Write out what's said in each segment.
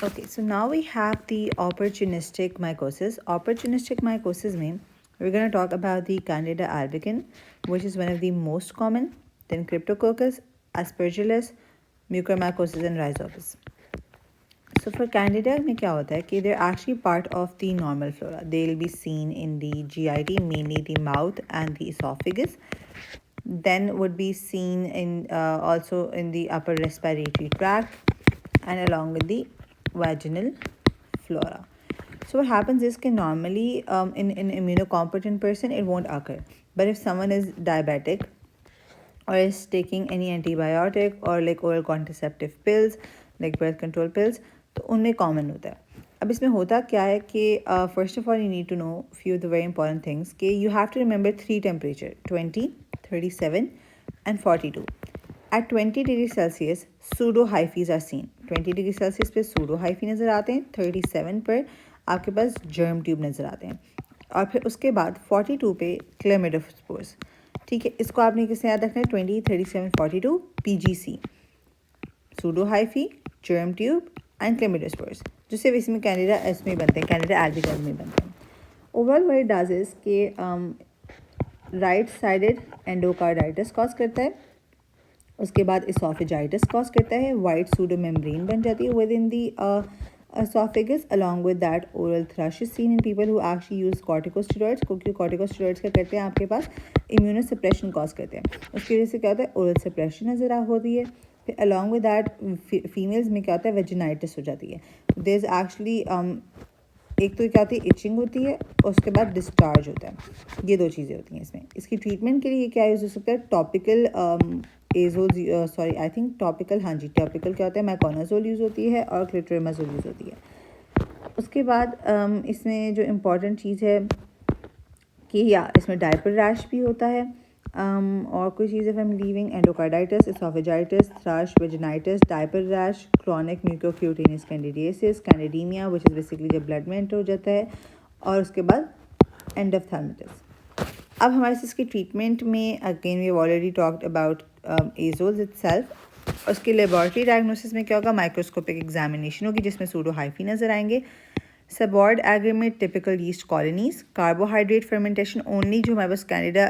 Okay, so now we have the opportunistic mycosis. Opportunistic mycosis में we're going to talk about the Candida albicans, which is one of the most common, then Cryptococcus, Aspergillus, Mucormycosis and Rhizopus. So for Candida में क्या होता है कि they're actually part of the normal flora. They'll be seen in the GIT, mainly the mouth and the esophagus. Then would be seen in also in the upper respiratory tract and along with the vaginal flora. So what happens is that normally in immunocompetent person it won't occur, but if someone is diabetic or is taking any antibiotic or like oral contraceptive pills like birth control pills तो उनमें common होता है. अब इसमें होता क्या है कि first of all you need to know few of the very important things कि you have to remember 3 temperature 20, 37 and 42. At 20 degree Celsius pseudohyphae are seen. 20 degree Celsius पे सूडो हाइफी नज़र आते हैं, 37 पर आपके पास जर्म ट्यूब नज़र आते हैं और फिर उसके बाद 42 पे क्लेमिडोस्पोर्स. ठीक है, इसको आपने किससे याद रखना है 20, 37, 42 PGC pseudohyphae, germ tube and chlamydospores जो सिर्फ इसमें कैंडिडा इसमें बनते हैं, कैंडिडा एल्बिकस में बनते हैं. Overall what it does is कि राइट साइडेड एंडोकार्डाइटिस कॉज करता है, उसके बाद इसोफेजाइटिस कॉज करता है, वाइट सूडो मेम्ब्रेन बन जाती है with in the esophagus. Along with that oral thrush is seen in people who actually use corticosteroids, क्योंकि corticosteroids क्या करते हैं आपके पास immunosuppression कॉज करते हैं. उसकी वजह से क्या होता है oral suppression नज़र होती है. फिर along with that फीमेल्स में क्या होता है वेजिनाइटिस हो जाती है. देयर इज एक्चुअली एक तो क्या होती है इचिंग होती है और उसके बाद डिस्चार्ज होता है. ये दो चीज़ें होती हैं इसमें. इसकी ट्रीटमेंट के लिए क्या यूज़ हो सकता है topical azole sorry I think topical, हाँ जी टॉपिकल क्या होता है मैकोनाजोल यूज़ होती है और क्लिट्रोमाजोल यूज़ होती है. उसके बाद इसमें जो इम्पॉर्टेंट चीज़ है कि या इसमें डायपर रैश भी होता है. और कोई चीज़ है leaving endocarditis, oesophagitis, thrush, vaginitis, diaper rash, chronic mucocutaneous candidiasis, candidaemia which is basically जब ब्लड में एंटर हो जाता है, और उसके बाद एंडोफ्थेल्मिटिस. अब हमारे पास इसकी ट्रीटमेंट में again we already talked about azoles itself. उसकी लेबॉरेटरी डायग्नोसिस में क्या होगा माइक्रोस्कोपिक एग्जामिनेशन होगी जिसमें सूडो हाइफी नज़र आएंगे. सबॉर्ड एग्री में typical yeast colonies, carbohydrate fermentation only. जो हमारे पास कैंडिडा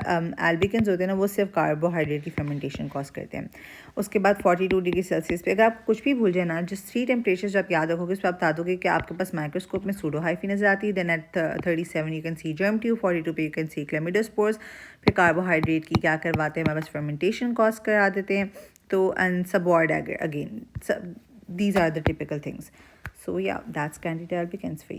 एल्बिकन्स होते हैं ना वो सिर्फ कार्बोहाइड्रेट की फर्मेंटेशन कॉज करते हैं. उसके बाद 42 डिग्री सेल्सियस पे अगर आप कुछ भी भूल जाए ना जिस 3 टेम्परेचर जो आप याद रखोगे उस पर आप बता दोगे कि आपके पास माइक्रोस्कोप में सूडो हाइफी नजर आती है. Then at 37 you can see germ tube, 42 पे यू कैन सी क्लेमिडोस्पोर्स. फिर कार्बोहाइड्रेट की क्या करवाते हैं हमारे पास फर्मेंटेशन कॉज करा देते हैं. तो एंड सबॉर्ड again these are the typical things. So yeah, that's Candida albicans for you.